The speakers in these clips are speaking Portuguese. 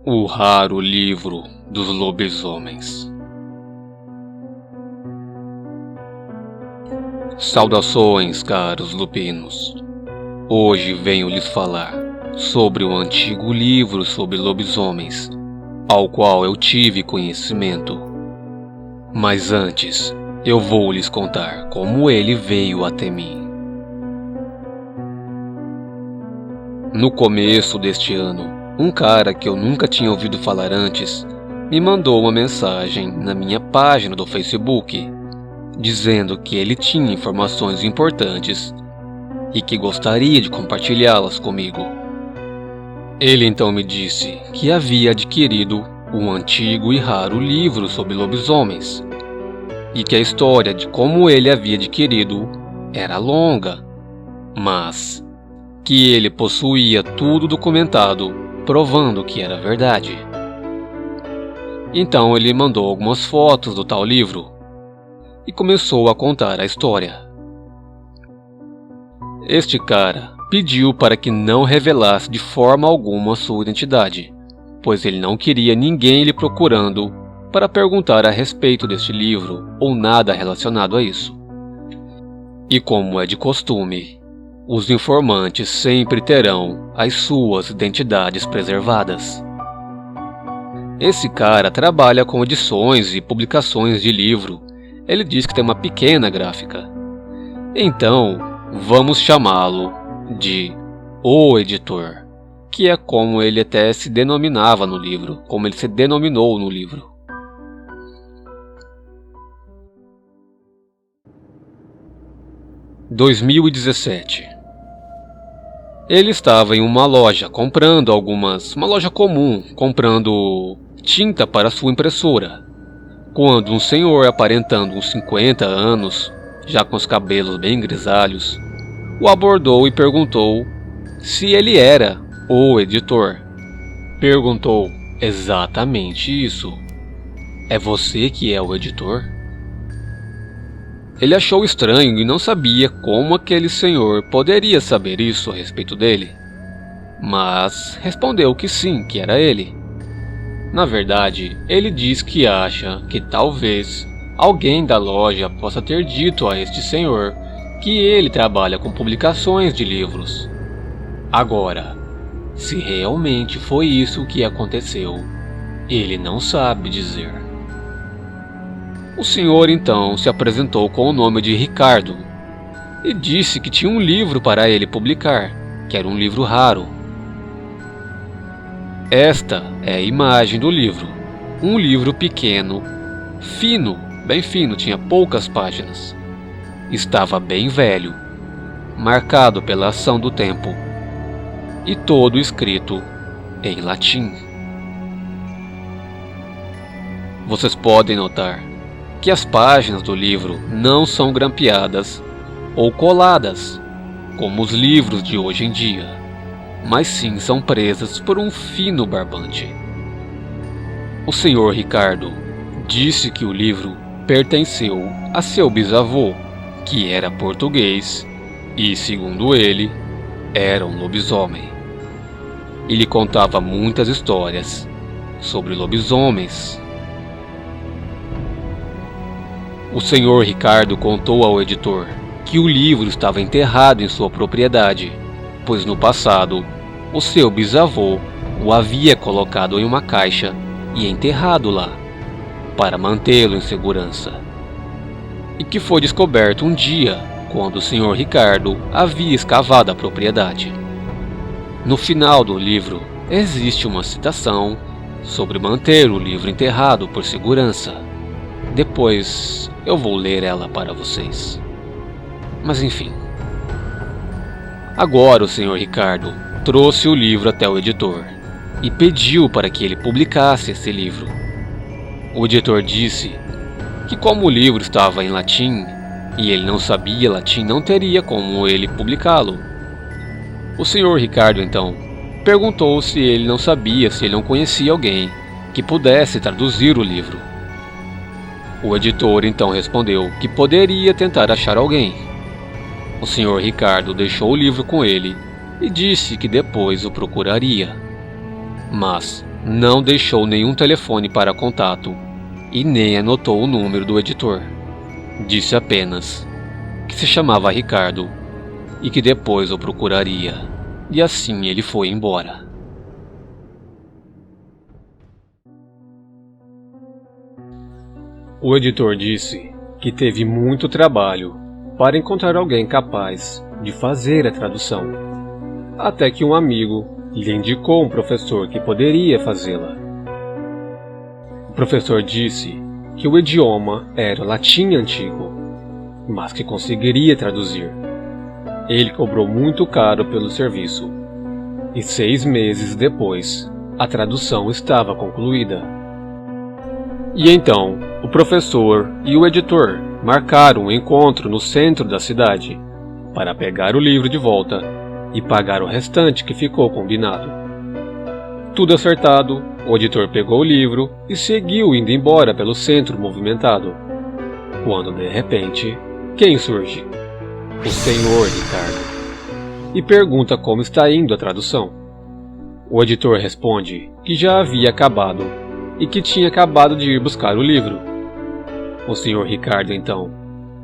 O raro livro dos lobisomens. Saudações, caros lupinos. Hoje venho lhes falar sobre o antigo livro sobre lobisomens, ao qual eu tive conhecimento. Mas antes, eu vou lhes contar como ele veio até mim. No começo deste ano, um cara que eu nunca tinha ouvido falar antes me mandou uma mensagem na minha página do Facebook, dizendo que ele tinha informações importantes e que gostaria de compartilhá-las comigo. Ele então me disse que havia adquirido um antigo e raro livro sobre lobisomens, e que a história de como ele havia adquirido era longa, mas que ele possuía tudo documentado, provando que era verdade. Então ele mandou algumas fotos do tal livro e começou a contar a história. Este cara pediu para que não revelasse de forma alguma sua identidade, pois ele não queria ninguém lhe procurando para perguntar a respeito deste livro ou nada relacionado a isso. E como é de costume, os informantes sempre terão as suas identidades preservadas. Esse cara trabalha com edições e publicações de livro. Ele diz que tem uma pequena gráfica. Então, vamos chamá-lo de O Editor, que é como ele até se denominava no livro, como ele se denominou no livro. Em 2017. Ele estava em uma loja uma loja comum, comprando tinta para sua impressora, quando um senhor aparentando uns 50 anos, já com os cabelos bem grisalhos, o abordou e perguntou se ele era o editor. Perguntou exatamente isso. É você que é o editor? Ele achou estranho e não sabia como aquele senhor poderia saber isso a respeito dele, mas respondeu que sim, que era ele. Na verdade, ele diz que acha que talvez alguém da loja possa ter dito a este senhor que ele trabalha com publicações de livros. Agora, se realmente foi isso que aconteceu, ele não sabe dizer. O senhor então se apresentou com o nome de Ricardo e disse que tinha um livro para ele publicar, que era um livro raro. Esta é a imagem do livro. Um livro pequeno, fino, bem fino, tinha poucas páginas. Estava bem velho, marcado pela ação do tempo, e todo escrito em latim. Vocês podem notar que as páginas do livro não são grampeadas ou coladas, como os livros de hoje em dia, mas sim são presas por um fino barbante. O senhor Ricardo disse que o livro pertenceu a seu bisavô, que era português e, segundo ele, era um lobisomem. Ele contava muitas histórias sobre lobisomens. O senhor Ricardo contou ao editor que o livro estava enterrado em sua propriedade, pois no passado o seu bisavô o havia colocado em uma caixa e enterrado lá, para mantê-lo em segurança. E que foi descoberto um dia, quando o senhor Ricardo havia escavado a propriedade. No final do livro existe uma citação sobre manter o livro enterrado por segurança. Depois eu vou ler ela para vocês. Mas enfim. Agora o senhor Ricardo trouxe o livro até o editor e pediu para que ele publicasse esse livro. O editor disse que como o livro estava em latim e ele não sabia latim, não teria como ele publicá-lo. O senhor Ricardo então perguntou se ele não conhecia alguém que pudesse traduzir o livro. O editor então respondeu que poderia tentar achar alguém. O senhor Ricardo deixou o livro com ele e disse que depois o procuraria. mas não deixou nenhum telefone para contato e nem anotou o número do editor. Disse apenas que se chamava Ricardo e que depois o procuraria, e assim ele foi embora. O editor disse que teve muito trabalho para encontrar alguém capaz de fazer a tradução, até que um amigo lhe indicou um professor que poderia fazê-la. O professor disse que o idioma era latim antigo, mas que conseguiria traduzir. Ele cobrou muito caro pelo serviço, e 6 meses depois, a tradução estava concluída. E então, o professor e o editor marcaram um encontro no centro da cidade para pegar o livro de volta e pagar o restante que ficou combinado. Tudo acertado, o editor pegou o livro e seguiu indo embora pelo centro movimentado, quando de repente, quem surge? O senhor Ricardo, e pergunta como está indo a tradução. O editor responde que já havia acabado e que tinha acabado de ir buscar o livro. O senhor Ricardo então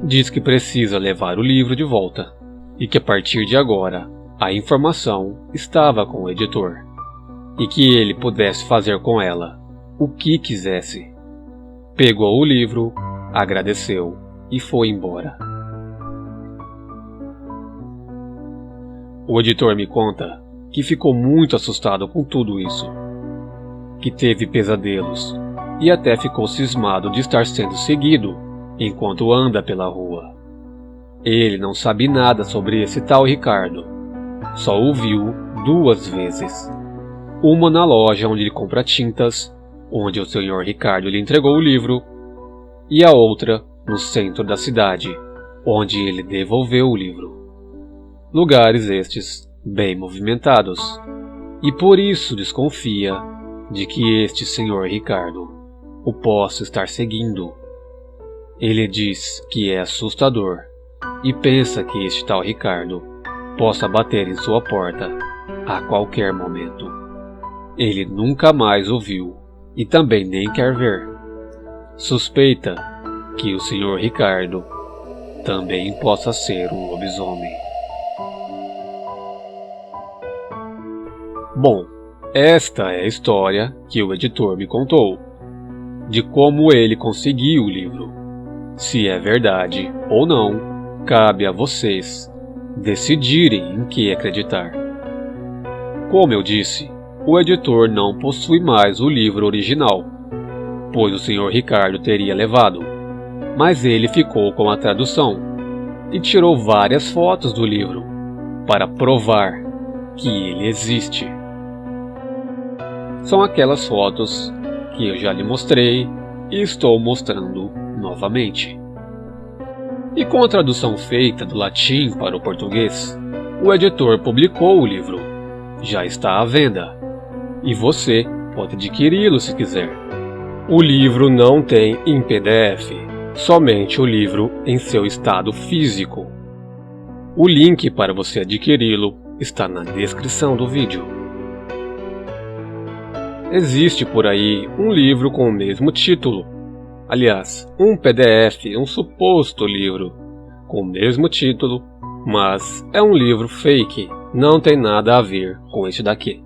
diz que precisa levar o livro de volta e que a partir de agora a informação estava com o editor e que ele pudesse fazer com ela o que quisesse. Pegou o livro, agradeceu e foi embora. O editor me conta que ficou muito assustado com tudo isso, que teve pesadelos e até ficou cismado de estar sendo seguido enquanto anda pela rua. Ele não sabe nada sobre esse tal Ricardo, só o viu 2 vezes. Uma na loja onde ele compra tintas, onde o senhor Ricardo lhe entregou o livro, e a outra no centro da cidade, onde ele devolveu o livro. Lugares estes bem movimentados, e por isso desconfia de que este senhor Ricardo o possa estar seguindo. Ele diz que é assustador e pensa que este tal Ricardo possa bater em sua porta a qualquer momento. Ele nunca mais o viu e também nem quer ver. Suspeita que o senhor Ricardo também possa ser um lobisomem. Bom, esta é a história que o editor me contou, de como ele conseguiu o livro. Se é verdade ou não, cabe a vocês decidirem em que acreditar. Como eu disse, o editor não possui mais o livro original, pois o senhor Ricardo teria levado, mas ele ficou com a tradução e tirou várias fotos do livro para provar que ele existe. São aquelas fotos que eu já lhe mostrei e estou mostrando novamente. E com a tradução feita do latim para o português, o editor publicou o livro. Já está à venda. E você pode adquiri-lo se quiser. O livro não tem em PDF, somente o livro em seu estado físico. O link para você adquiri-lo está na descrição do vídeo. Existe por aí um livro com o mesmo título. Aliás, um PDF, um suposto livro com o mesmo título, mas é um livro fake, não tem nada a ver com este daqui.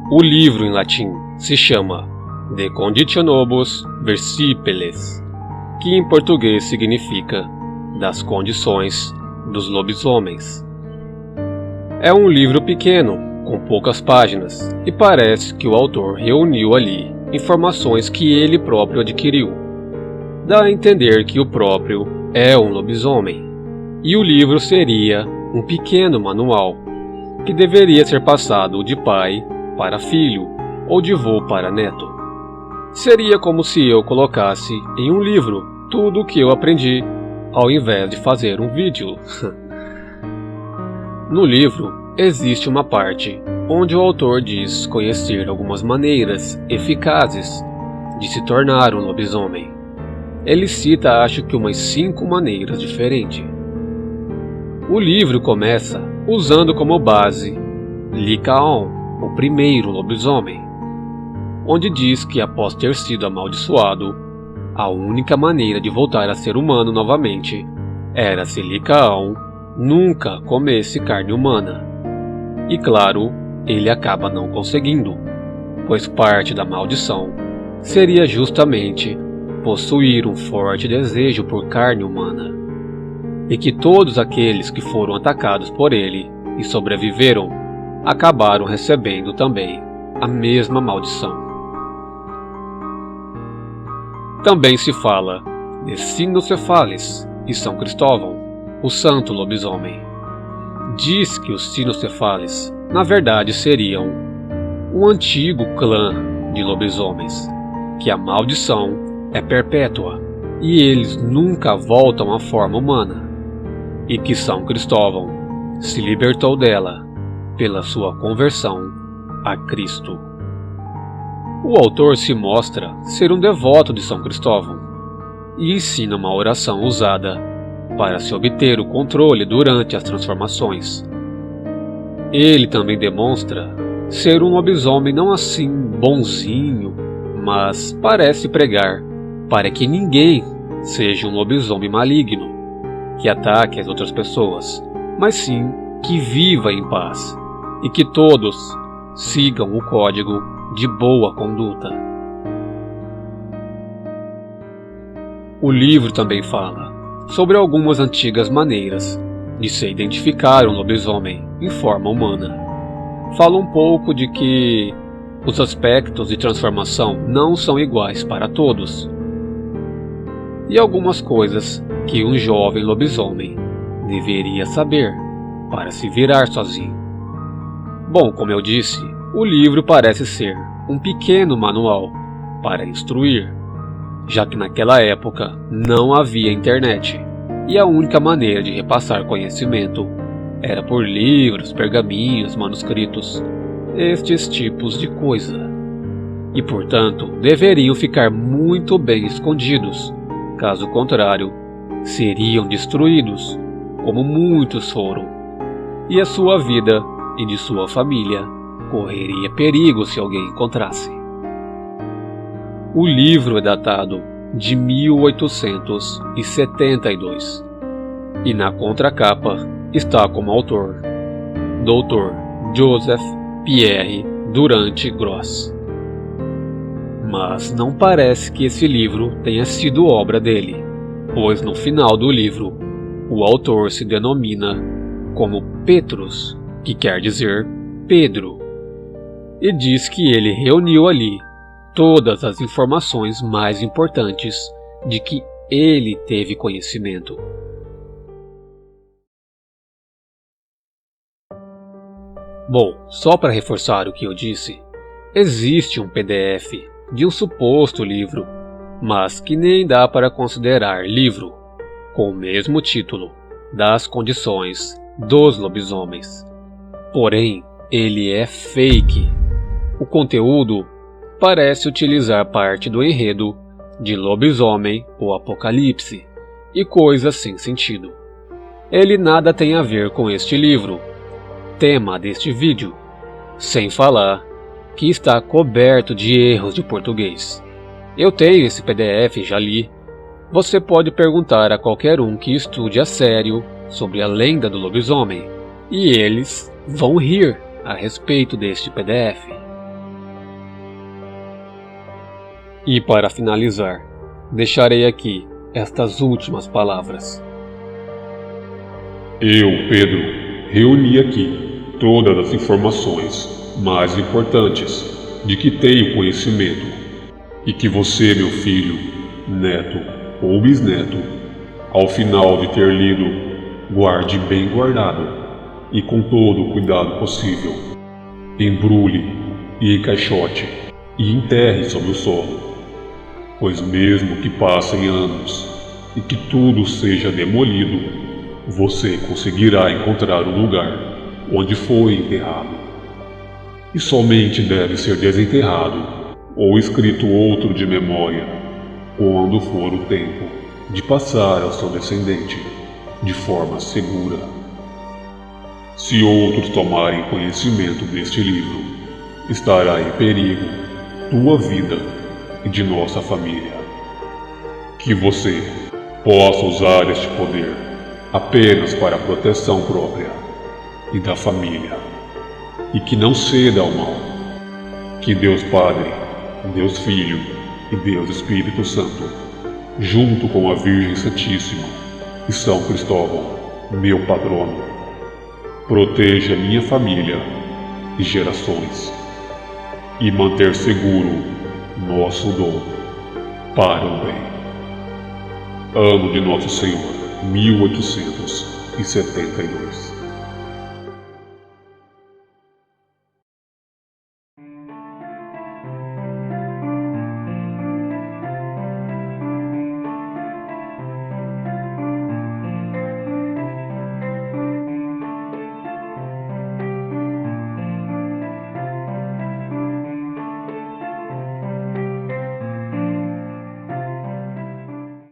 O livro em latim se chama De Conditionibus Versiples, que em português significa Das Condições dos Lobisomens. É um livro pequeno, com poucas páginas, e parece que o autor reuniu ali informações que ele próprio adquiriu. Dá a entender que o próprio é um lobisomem, e o livro seria um pequeno manual, que deveria ser passado de pai para filho, ou de vô para neto. Seria como se eu colocasse em um livro tudo o que eu aprendi, ao invés de fazer um vídeo. No livro, existe uma parte onde o autor diz conhecer algumas maneiras eficazes de se tornar um lobisomem. Ele cita, acho que umas 5 maneiras diferentes. O livro começa usando como base Lycaon, o primeiro lobisomem, onde diz que após ter sido amaldiçoado, a única maneira de voltar a ser humano novamente era se Lycaon nunca comesse carne humana. E claro, ele acaba não conseguindo, pois parte da maldição seria justamente possuir um forte desejo por carne humana, e que todos aqueles que foram atacados por ele e sobreviveram acabaram recebendo também a mesma maldição. Também se fala de Cynocephalis e São Cristóvão, o santo lobisomem. Diz que os Cynocephalis, na verdade, seriam um antigo clã de lobisomens, que a maldição é perpétua e eles nunca voltam à forma humana, e que São Cristóvão se libertou dela pela sua conversão a Cristo. O autor se mostra ser um devoto de São Cristóvão e ensina uma oração usada para se obter o controle durante as transformações. Ele também demonstra ser um lobisomem não assim bonzinho, mas parece pregar para que ninguém seja um lobisomem maligno, que ataque as outras pessoas, mas sim que viva em paz e que todos sigam o código de boa conduta. O livro também fala sobre algumas antigas maneiras de se identificar um lobisomem em forma humana. Fala um pouco de que os aspectos de transformação não são iguais para todos, e algumas coisas que um jovem lobisomem deveria saber para se virar sozinho. Bom, como eu disse, o livro parece ser um pequeno manual para instruir, já que naquela época não havia internet e a única maneira de repassar conhecimento era por livros, pergaminhos, manuscritos, estes tipos de coisa. E portanto deveriam ficar muito bem escondidos, caso contrário, seriam destruídos, como muitos foram, e a sua vida e de sua família correria perigo se alguém encontrasse. O livro é datado de 1872 e na contracapa está como autor Dr. Joseph Pierre Durand Gross. Mas não parece que esse livro tenha sido obra dele, pois no final do livro o autor se denomina como Petrus, que quer dizer Pedro, e diz que ele reuniu ali todas as informações mais importantes de que ele teve conhecimento. Bom, só para reforçar o que eu disse, existe um PDF de um suposto livro, mas que nem dá para considerar livro, com o mesmo título, Das Condições dos Lobisomens. Porém, ele é fake. O conteúdo parece utilizar parte do enredo de Lobisomem ou Apocalipse e coisas sem sentido. Ele nada tem a ver com este livro, tema deste vídeo, sem falar que está coberto de erros de português. Eu tenho esse PDF e já li. Você pode perguntar a qualquer um que estude a sério sobre a lenda do lobisomem, e eles vão rir a respeito deste PDF. E para finalizar, deixarei aqui estas últimas palavras. Eu, Pedro, reuni aqui todas as informações mais importantes de que tenho conhecimento e que você, meu filho, neto ou bisneto, ao final de ter lido, guarde bem guardado e com todo o cuidado possível. Embrulhe e encaixote e enterre sob o solo, pois mesmo que passem anos e que tudo seja demolido, você conseguirá encontrar o lugar onde foi enterrado. E somente deve ser desenterrado ou escrito outro de memória, quando for o tempo de passar ao seu descendente de forma segura. Se outros tomarem conhecimento deste livro, estará em perigo tua vida e de nossa família. Que você possa usar este poder apenas para a proteção própria e da família, e que não ceda ao mal. Que Deus Padre, Deus Filho e Deus Espírito Santo, junto com a Virgem Santíssima e São Cristóvão, meu patrono, proteja minha família e gerações, e manter seguro nosso dom para o bem. Ano de Nosso Senhor, 1872.